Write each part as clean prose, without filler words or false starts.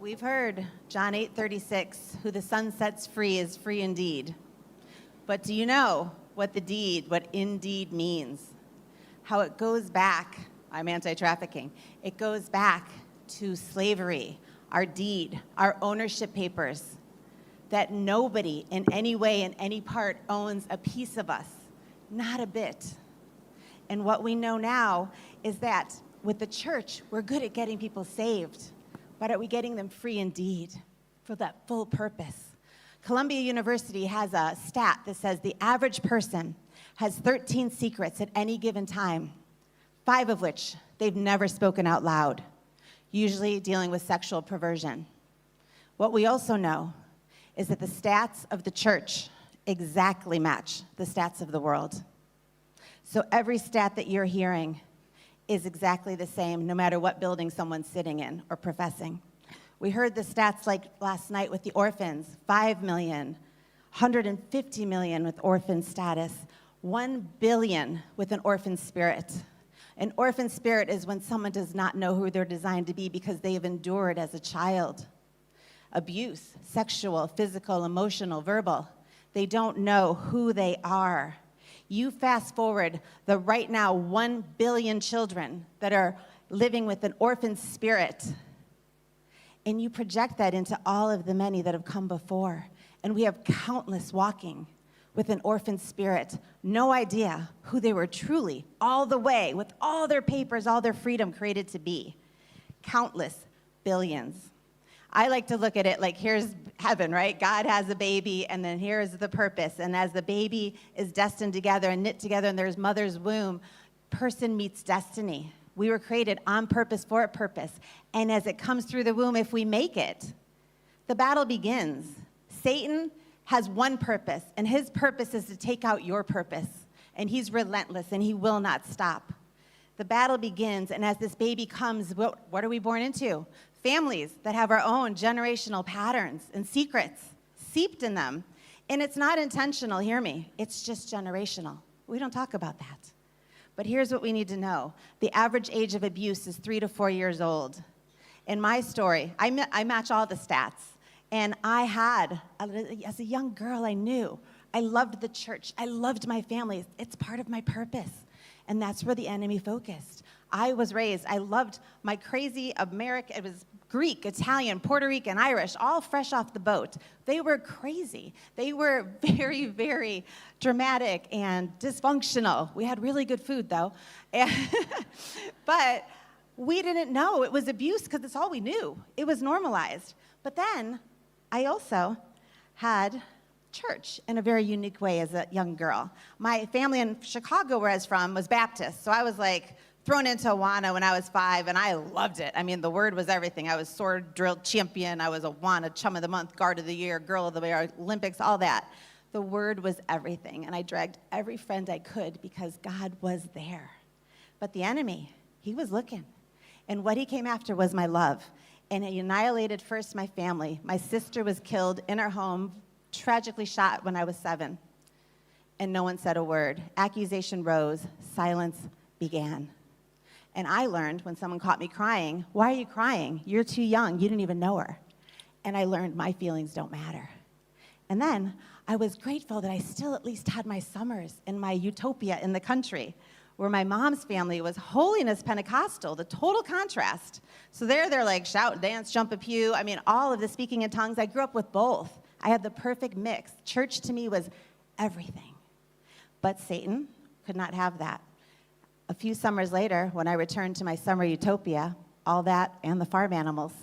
We've heard John 8:36, who the Son sets free is free indeed. But do you know what indeed means? How it goes back, I'm anti-trafficking, it goes back to slavery, our deed, our ownership papers, that nobody in any way, in any part, owns a piece of us, not a bit. And what we know now is that with the church, we're good at getting people saved, but are we getting them free indeed for that full purpose? Columbia University has a stat that says the average person has 13 secrets at any given time, 5 of which they've never spoken out loud, usually dealing with sexual perversion. What we also know is that the stats of the church exactly match the stats of the world. So every stat that you're hearing is exactly the same, no matter what building someone's sitting in or professing. We heard the stats like last night with the orphans, 5 million, 150 million with orphan status, 1 billion with an orphan spirit. An orphan spirit is when someone does not know who they're designed to be because they have endured as a child. Abuse, sexual, physical, emotional, verbal. They don't know who they are. You fast forward the right now 1 billion children that are living with an orphan spirit, and you project that into all of the many that have come before. And we have countless walking with an orphan spirit, no idea who they were truly, all the way, with all their papers, all their freedom created to be. Countless billions. I like to look at it like here's heaven, right? God has a baby, and then here's the purpose. And as the baby is destined together and knit together, and there's mother's womb, person meets destiny. We were created on purpose for a purpose. And as it comes through the womb, if we make it, the battle begins. Satan has one purpose, and his purpose is to take out your purpose. And he's relentless, and he will not stop. The battle begins, and as this baby comes, what are we born into? Families that have our own generational patterns and secrets seeped in them. And it's not intentional, hear me. It's just generational. We don't talk about that. But here's what we need to know. The average age of abuse is 3 to 4 years old. In my story, I match all the stats. And I had, as a young girl, I knew. I loved the church. I loved my family. It's part of my purpose. And that's where the enemy focused. I was raised, I loved my crazy American, it was Greek, Italian, Puerto Rican, Irish, all fresh off the boat. They were crazy. They were very, very dramatic and dysfunctional. We had really good food, though. But we didn't know it was abuse because it's all we knew. It was normalized. But then I also had church in a very unique way as a young girl. My family in Chicago, where I was from, was Baptist. So I was like thrown into Awana when I was 5, and I loved it. I mean, the word was everything. I was sword drill champion. I was Awana chum of the month, guard of the year, girl of the year, Olympics, all that. The word was everything, and I dragged every friend I could because God was there. But the enemy, he was looking, and what he came after was my love, and he annihilated first my family. My sister was killed in her home, tragically shot when I was 7, and no one said a word. Accusation rose, silence began. And I learned when someone caught me crying, why are you crying? You're too young, you didn't even know her. And I learned my feelings don't matter. And then I was grateful that I still at least had my summers in my utopia in the country, where my mom's family was holiness Pentecostal, the total contrast. So they're like shout, dance, jump a pew. I mean, all of the speaking in tongues. I grew up with both. I had the perfect mix. Church to me was everything. But Satan could not have that. A few summers later, when I returned to my summer utopia, all that and the farm animals,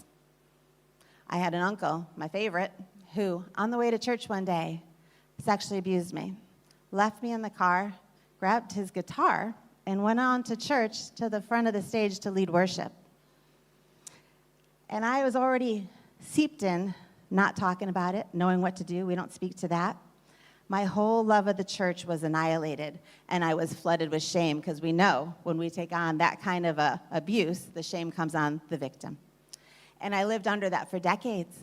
I had an uncle, my favorite, who, on the way to church one day, sexually abused me, left me in the car, grabbed his guitar, and went on to church to the front of the stage to lead worship. And I was already seeped in, not talking about it, knowing what to do. We don't speak to that. My whole love of the church was annihilated, and I was flooded with shame because we know when we take on that kind of abuse, the shame comes on the victim. And I lived under that for decades.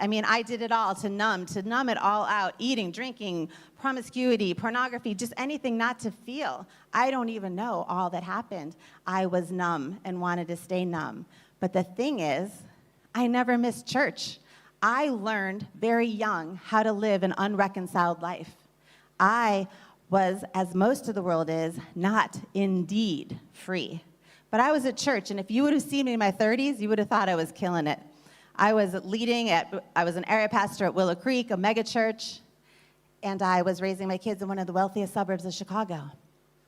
I mean, I did it all to numb it all out, eating, drinking, promiscuity, pornography, just anything not to feel. I don't even know all that happened. I was numb and wanted to stay numb. But the thing is, I never missed church. I learned very young how to live an unreconciled life. I was, as most of the world is, not indeed free. But I was at church, and if you would have seen me in my 30s, you would have thought I was killing it. I was an area pastor at Willow Creek, a mega church, and I was raising my kids in one of the wealthiest suburbs of Chicago.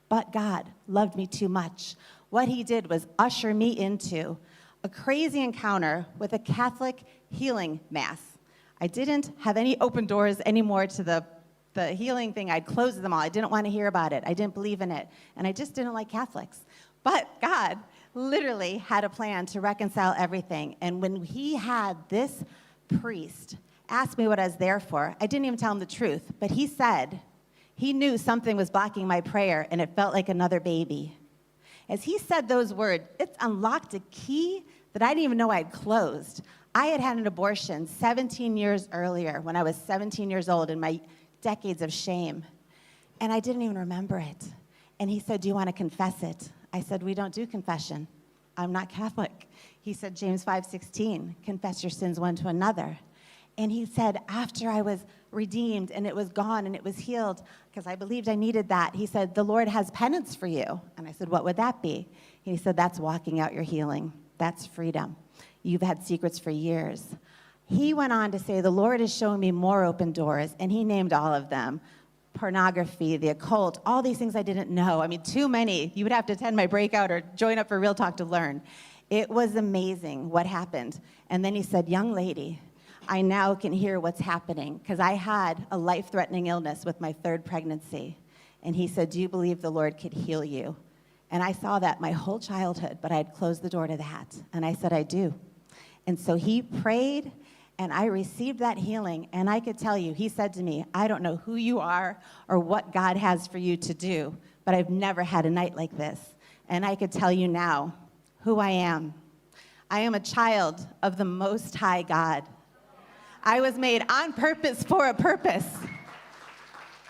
But God loved me too much. What he did was usher me into a crazy encounter with a Catholic healing mass. I didn't have any open doors anymore to the healing thing. I'd closed them all. I didn't want to hear about it. I didn't believe in it. And I just didn't like Catholics. But God literally had a plan to reconcile everything. And when he had this priest ask me what I was there for, I didn't even tell him the truth. But he said he knew something was blocking my prayer, and it felt like another baby. As he said those words, it unlocked a key that I didn't even know I'd closed. I had had an abortion 17 years earlier when I was 17 years old in my decades of shame. And I didn't even remember it. And he said, do you want to confess it? I said, we don't do confession. I'm not Catholic. He said, James 5:16, confess your sins one to another. And he said, after I was redeemed and it was gone and it was healed, because I believed I needed that, he said, the Lord has penance for you. And I said, what would that be? And he said, that's walking out your healing. That's freedom. You've had secrets for years. He went on to say, the Lord is showing me more open doors, and he named all of them. Pornography, the occult, all these things I didn't know. I mean, too many. You would have to attend my breakout or join up for Real Talk to learn. It was amazing what happened. And then he said, young lady, I now can hear what's happening, because I had a life-threatening illness with my third pregnancy. And he said, do you believe the Lord could heal you? And I saw that my whole childhood, but I had closed the door to that. And I said, I do. And so he prayed, and I received that healing. And I could tell you, he said to me, I don't know who you are or what God has for you to do, but I've never had a night like this. And I could tell you now who I am. I am a child of the Most High God. I was made on purpose for a purpose.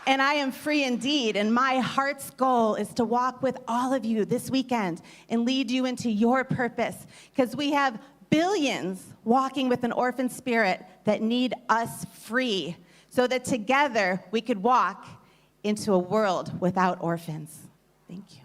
And I am free indeed. And my heart's goal is to walk with all of you this weekend and lead you into your purpose. Because we have billions walking with an orphan spirit that need us free, so that together we could walk into a world without orphans. Thank you.